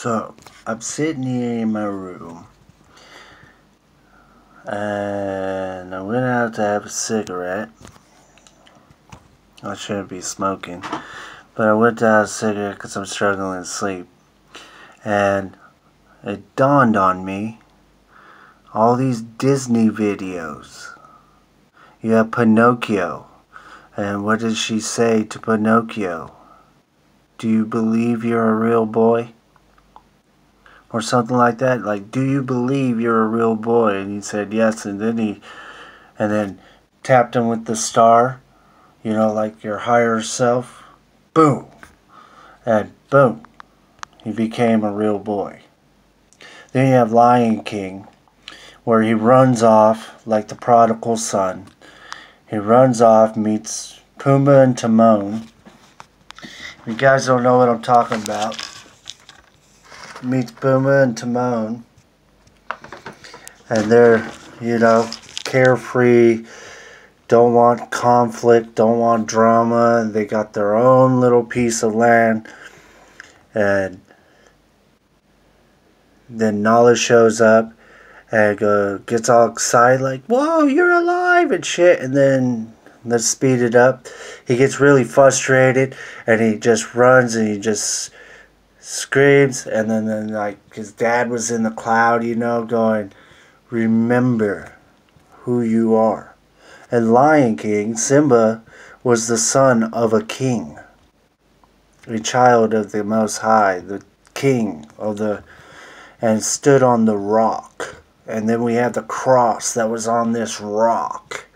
So, I'm sitting here in my room, and I went out to have a cigarette. I shouldn't be smoking, but I went to have a cigarette because I'm struggling to sleep. And it dawned on me, all these Disney videos. You have Pinocchio, and what does she say to Pinocchio? Do you believe you're a real boy? Or something like that, like, do you believe you're a real boy? And he said yes, and then tapped him with the star, like your higher self. Boom, and boom, he became a real boy. Then you have Lion King, where he runs off like the prodigal son. He runs off, meets Pumbaa and Timon. If you guys don't know what I'm talking about, meets Pumbaa and Timon, and they're, carefree, don't want conflict, don't want drama, and they got their own little piece of land. And then Nala shows up and gets all excited, like, whoa, you're alive and shit. And then, let's speed it up, he gets really frustrated and he just runs and he just screams, and then like his dad was in the cloud, going, remember who you are. And Lion King, Simba, was the son of a king, a child of the Most High, the king of and stood on the rock. And then we have the cross that was on this rock.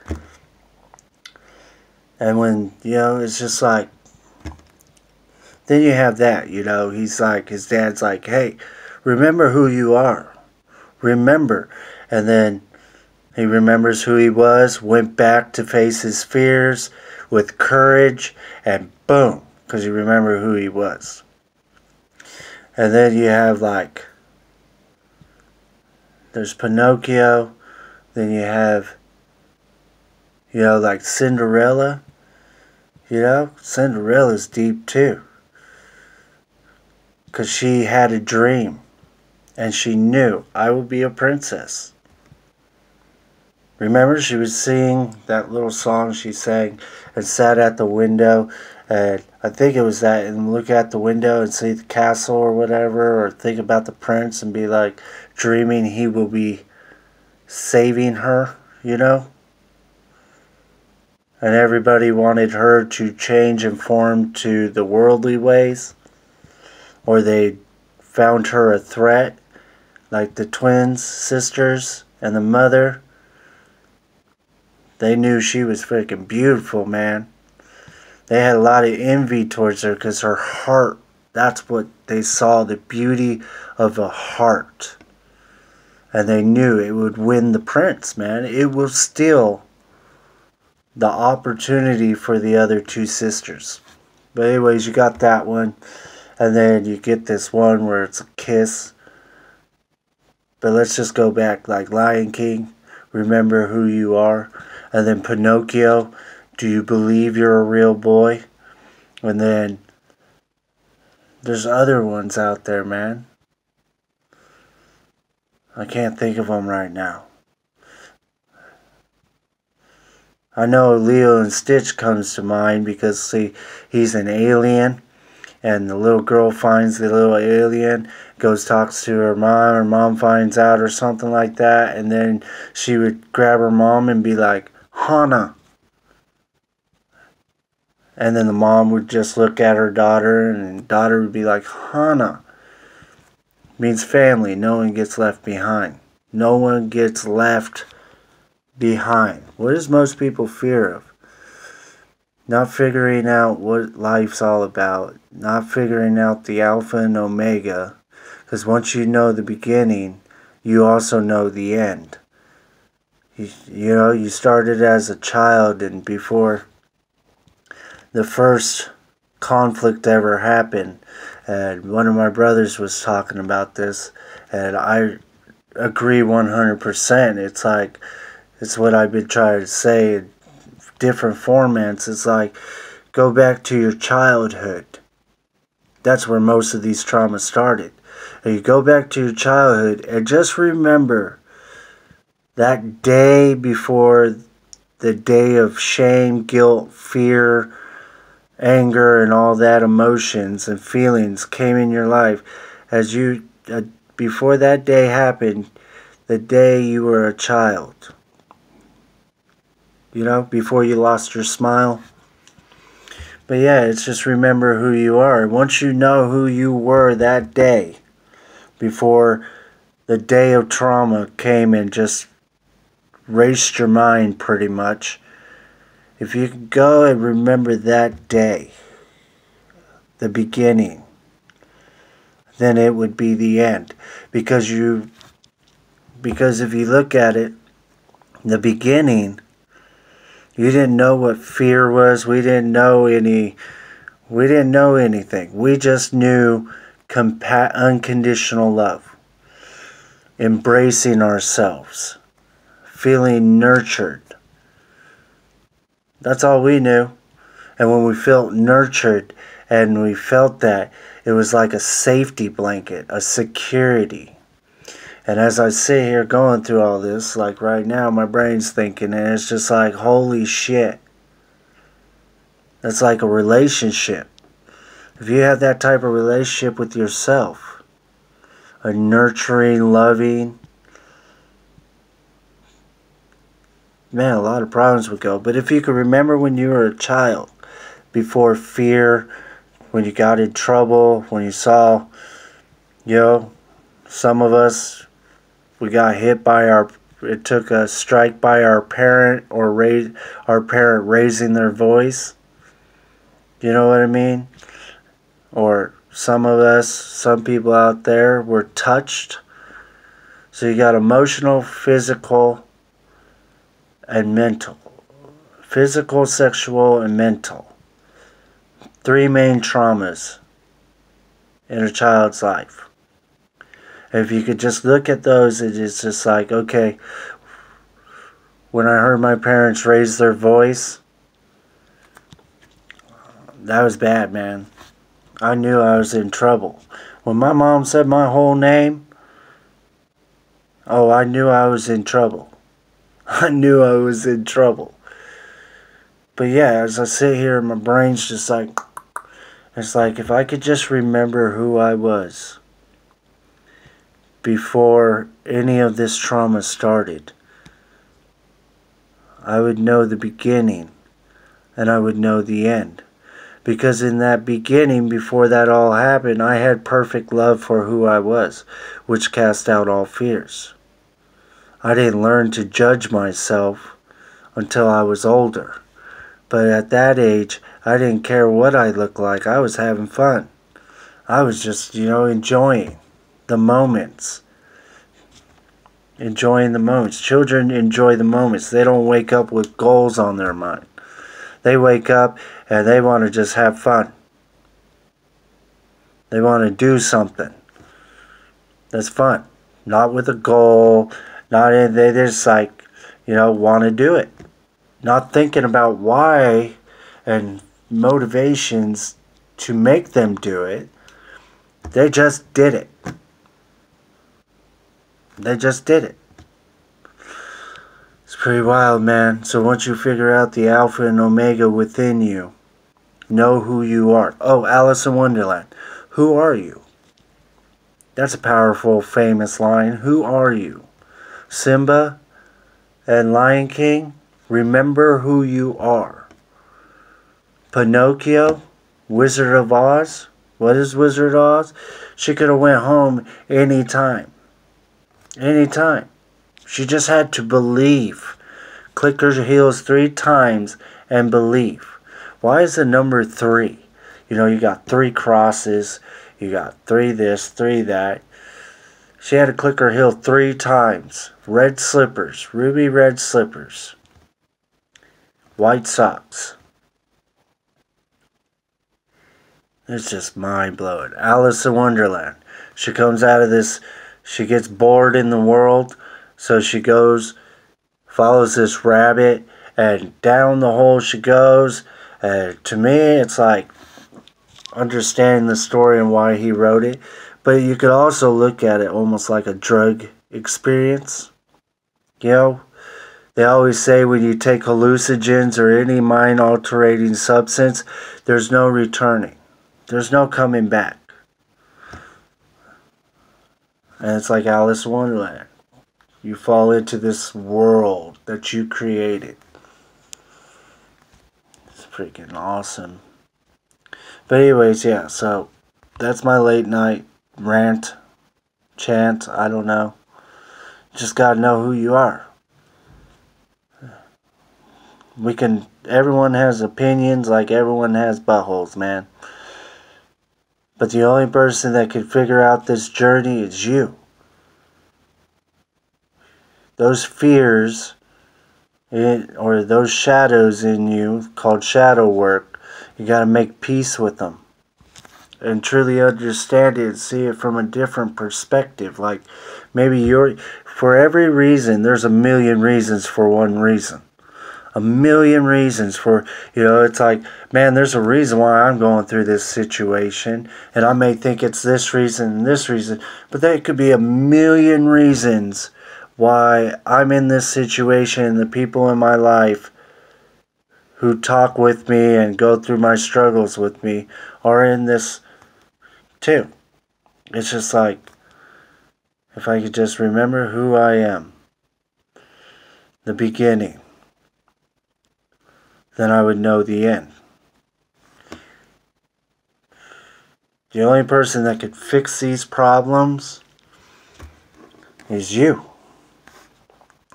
And when, it's just like, then you have that, he's like, his dad's like, hey, remember who you are. Remember. And then he remembers who he was, went back to face his fears with courage, and boom, because he remembered who he was. And then you have like, there's Pinocchio, then you have, like Cinderella. Cinderella's deep too. Because she had a dream. And she knew, I will be a princess. Remember, she was singing that little song she sang and sat at the window. And I think it was that, and look out the window and see the castle or whatever. Or think about the prince and be like, dreaming he will be saving her, And everybody wanted her to change and form to the worldly ways. Or they found her a threat, like the twins, sisters, and the mother. They knew she was freaking beautiful, man. They had a lot of envy towards her because her heart, that's what they saw, the beauty of a heart. And they knew it would win the prince, man. It will steal the opportunity for the other two sisters. But anyways, you got that one. And then you get this one where it's a kiss. But let's just go back, like Lion King, remember who you are. And then Pinocchio, do you believe you're a real boy? And then there's other ones out there, man. I can't think of them right now. I know Leo and Stitch comes to mind because, see, he's an alien. And the little girl finds the little alien, goes talks to her mom finds out or something like that, and then she would grab her mom and be like, Hana. And then the mom would just look at her daughter, and the daughter would be like, Hana. Means family, no one gets left behind. No one gets left behind. What does most people fear of? Not figuring out what life's all about. Not figuring out the alpha and omega. Because once you know the beginning, you also know the end. You started as a child, and before the first conflict ever happened, and one of my brothers was talking about this, and I agree 100%. It's like, it's what I've been trying to say, different formats. It's like, go back to your childhood. That's where most of these traumas started. And you go back to your childhood and just remember that day before the day of shame, guilt, fear, anger, and all that emotions and feelings came in your life. As you, before that day happened, the day you were a child. You know, before you lost your smile. But yeah, it's just remember who you are. Once you know who you were that day, before the day of trauma came and just raced your mind pretty much, if you could go and remember that day, the beginning, then it would be the end. Because if you look at it, the beginning, you didn't know what fear was. We didn't know anything. We just knew unconditional love, embracing ourselves, feeling nurtured. That's all we knew. And when we felt nurtured and we felt that, it was like a safety blanket, a security. And as I sit here going through all this, like right now, my brain's thinking, and it's just like, holy shit. That's like a relationship. If you have that type of relationship with yourself, a nurturing, loving, man, a lot of problems would go. But if you could remember when you were a child, before fear, when you got in trouble, when you saw, some of us, we got hit by it took a strike by our parent or our parent raising their voice. You know what I mean? Or some of us, some people out there were touched. So you got emotional, physical, and mental. Physical, sexual, and mental. 3 main traumas in a child's life. If you could just look at those, it's just like, okay, when I heard my parents raise their voice, that was bad, man. I knew I was in trouble. When my mom said my whole name, oh, I knew I was in trouble. I knew I was in trouble. But yeah, as I sit here, my brain's just like, it's like if I could just remember who I was before any of this trauma started, I would know the beginning and I would know the end. Because in that beginning, before that all happened, I had perfect love for who I was, which cast out all fears. I didn't learn to judge myself until I was older. But at that age, I didn't care what I looked like. I was having fun. I was just, enjoying the moments. Enjoying the moments. Children enjoy the moments. They don't wake up with goals on their mind. They wake up and they want to just have fun. They want to do something that's fun. Not with a goal. They just want to do it. Not thinking about why and motivations to make them do it. They just did it. They just did it. It's pretty wild, man. So once you figure out the alpha and omega within you, know who you are. Oh, Alice in Wonderland. Who are you? That's a powerful, famous line. Who are you? Simba and Lion King, remember who you are. Pinocchio, Wizard of Oz. What is Wizard of Oz? She could have went home anytime. Anytime. She just had to believe. Click her heels 3 times and believe. Why is the number 3? You got 3 crosses. You got 3 this, 3 that. She had to click her heel 3 times. Red slippers. Ruby red slippers. White socks. It's just mind-blowing. Alice in Wonderland. She comes out of this. She gets bored in the world. So she goes, follows this rabbit, and down the hole she goes. To me, it's like understanding the story and why he wrote it. But you could also look at it almost like a drug experience. You know, they always say when you take hallucinogens or any mind-altering substance, there's no returning. There's no coming back. And it's like Alice in Wonderland. You fall into this world that you created. It's freaking awesome. But anyways, yeah, so that's my late night rant, chant, I don't know. Just gotta know who you are. Everyone has opinions like everyone has buttholes, man. But the only person that can figure out this journey is you. Those fears, or those shadows in you, called shadow work, you gotta make peace with them. And truly understand it and see it from a different perspective. Like, maybe for every reason, there's a million reasons for one reason. A million reasons for, it's like, man, there's a reason why I'm going through this situation, and I may think it's this reason and this reason, but there could be a million reasons why I'm in this situation, and the people in my life who talk with me and go through my struggles with me are in this too. It's just like, if I could just remember who I am, the beginning, then I would know the end. The only person that could fix these problems is you.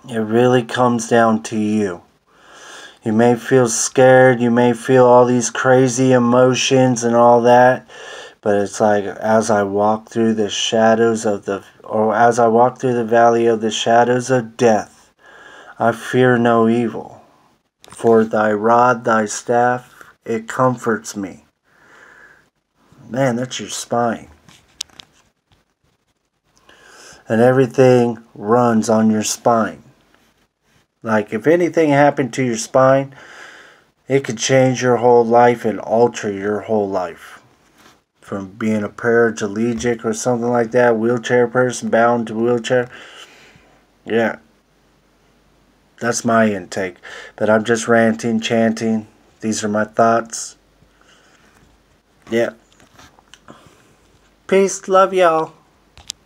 It really comes down to you. You may feel scared, you may feel all these crazy emotions and all that, but it's like, as I walk through the valley of the shadows of death, I fear no evil. For thy rod, thy staff, it comforts me. Man, that's your spine. And everything runs on your spine. Like, if anything happened to your spine, it could change your whole life and alter your whole life. From being a paraplegic or something like that, wheelchair person, bound to wheelchair. Yeah. That's my intake. But I'm just ranting, chanting. These are my thoughts. Yeah. Peace. Love y'all.